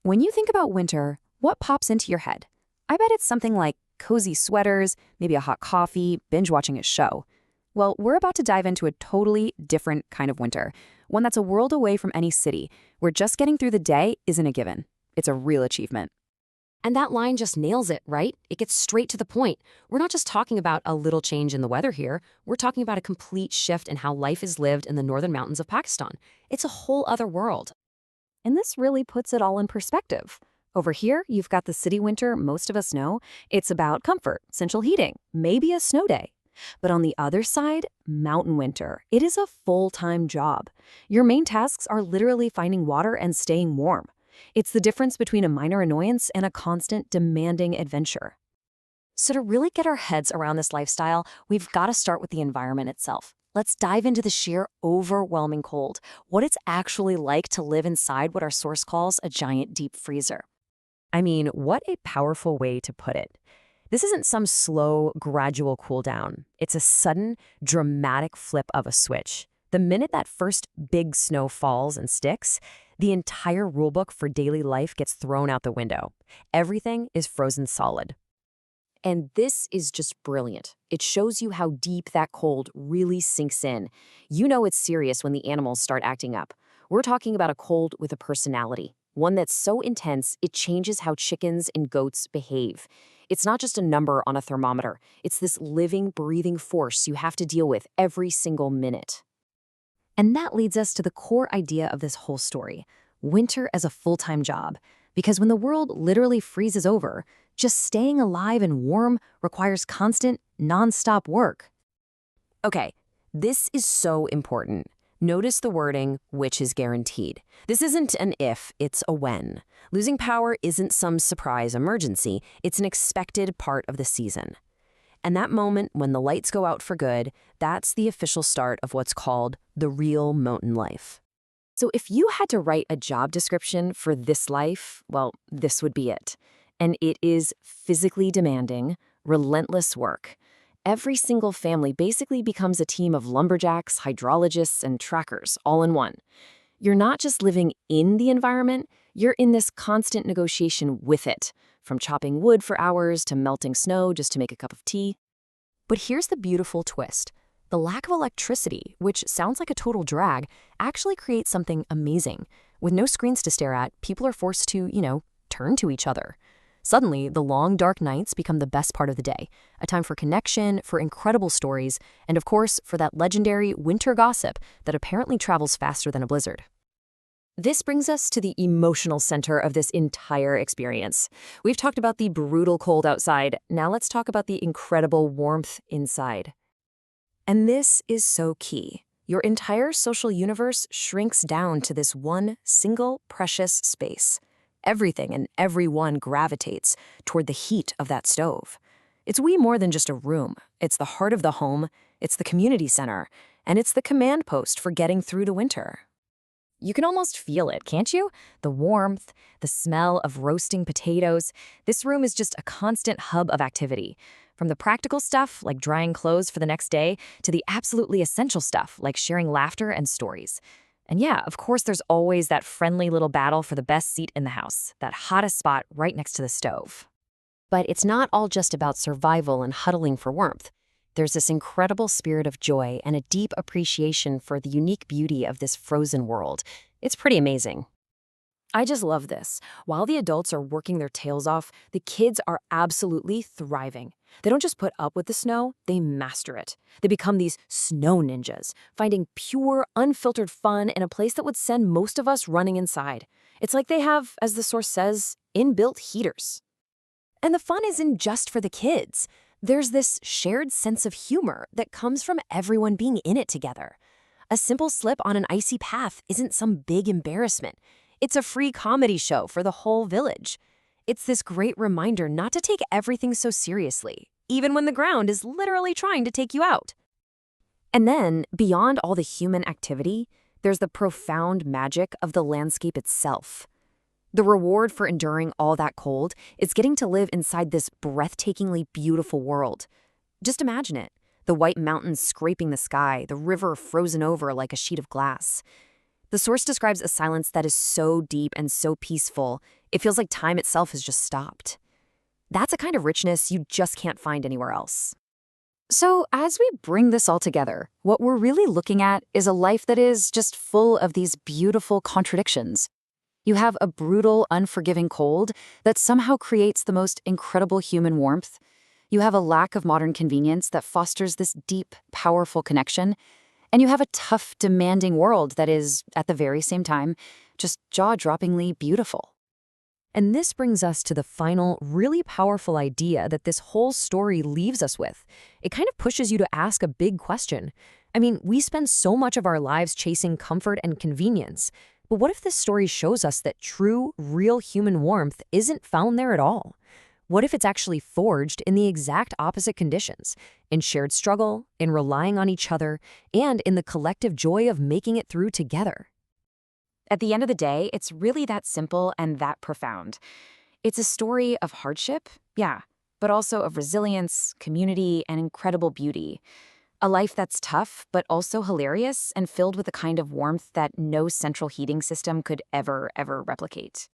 When you think about winter, what pops into your head? I bet it's something like cozy sweaters, maybe a hot coffee, binge watching a show. Well, we're about to dive into a totally different kind of winter, one that's a world away from any city, where just getting through the day isn't a given. It's a real achievement. And that line just nails it, right? It gets straight to the point. We're not just talking about a little change in the weather here. We're talking about a complete shift in how life is lived in the northern mountains of Pakistan. It's a whole other world. And this really puts it all in perspective. Over here, you've got the city winter most of us know. It's about comfort, central heating, maybe a snow day. But on the other side, mountain winter, it is a full-time job. Your main tasks are literally finding water and staying warm. It's the difference between a minor annoyance and a constant, demanding adventure. So to really get our heads around this lifestyle, we've got to start with the environment itself. Let's dive into the sheer overwhelming cold, what it's actually like to live inside what our source calls a giant deep freezer. I mean, what a powerful way to put it. This isn't some slow, gradual cool down. It's a sudden, dramatic flip of a switch. The minute that first big snow falls and sticks, the entire rulebook for daily life gets thrown out the window. Everything is frozen solid. And this is just brilliant. It shows you how deep that cold really sinks in. You know it's serious when the animals start acting up. We're talking about a cold with a personality, one that's so intense it changes how chickens and goats behave. It's not just a number on a thermometer. It's this living, breathing force you have to deal with every single minute. And that leads us to the core idea of this whole story, winter as a full-time job. Because when the world literally freezes over, just staying alive and warm requires constant, non-stop work. Okay, this is so important. Notice the wording, which is guaranteed. This isn't an if, it's a when. Losing power isn't some surprise emergency, it's an expected part of the season. And that moment when the lights go out for good, that's the official start of what's called the real mountain life. So if you had to write a job description for this life, well, this would be it. And it is physically demanding, relentless work. Every single family basically becomes a team of lumberjacks, hydrologists, and trackers, all in one. You're not just living in the environment, you're in this constant negotiation with it, from chopping wood for hours to melting snow just to make a cup of tea. But here's the beautiful twist. The lack of electricity, which sounds like a total drag, actually creates something amazing. With no screens to stare at, people are forced to, turn to each other. Suddenly, the long, dark nights become the best part of the day, a time for connection, for incredible stories, and of course, for that legendary winter gossip that apparently travels faster than a blizzard. This brings us to the emotional center of this entire experience. We've talked about the brutal cold outside. Now let's talk about the incredible warmth inside. And this is so key. Your entire social universe shrinks down to this one single precious space. Everything and everyone gravitates toward the heat of that stove. It's way more than just a room. It's the heart of the home, it's the community center, and it's the command post for getting through the winter. You can almost feel it, can't you? The warmth, the smell of roasting potatoes. This room is just a constant hub of activity. From the practical stuff, like drying clothes for the next day, to the absolutely essential stuff, like sharing laughter and stories. And yeah, of course, there's always that friendly little battle for the best seat in the house, that hottest spot right next to the stove. But it's not all just about survival and huddling for warmth. There's this incredible spirit of joy and a deep appreciation for the unique beauty of this frozen world. It's pretty amazing. I just love this. While the adults are working their tails off, the kids are absolutely thriving. They don't just put up with the snow, they master it. They become these snow ninjas, finding pure, unfiltered fun in a place that would send most of us running inside. It's like they have, as the source says, inbuilt heaters. And the fun isn't just for the kids. There's this shared sense of humor that comes from everyone being in it together. A simple slip on an icy path isn't some big embarrassment. It's a free comedy show for the whole village. It's this great reminder not to take everything so seriously, even when the ground is literally trying to take you out. And then, beyond all the human activity, there's the profound magic of the landscape itself. The reward for enduring all that cold is getting to live inside this breathtakingly beautiful world. Just imagine it. The white mountains scraping the sky, the river frozen over like a sheet of glass. The source describes a silence that is so deep and so peaceful, it feels like time itself has just stopped. That's a kind of richness you just can't find anywhere else. So, as we bring this all together, what we're really looking at is a life that is just full of these beautiful contradictions. You have a brutal, unforgiving cold that somehow creates the most incredible human warmth. You have a lack of modern convenience that fosters this deep, powerful connection. And you have a tough, demanding world that is, at the very same time, just jaw-droppingly beautiful. And this brings us to the final, really powerful idea that this whole story leaves us with. It kind of pushes you to ask a big question. I mean, we spend so much of our lives chasing comfort and convenience. But what if this story shows us that true, real human warmth isn't found there at all? What if it's actually forged in the exact opposite conditions, in shared struggle, in relying on each other, and in the collective joy of making it through together? At the end of the day, it's really that simple and that profound. It's a story of hardship, yeah, but also of resilience, community, and incredible beauty. A life that's tough, but also hilarious and filled with the kind of warmth that no central heating system could ever replicate.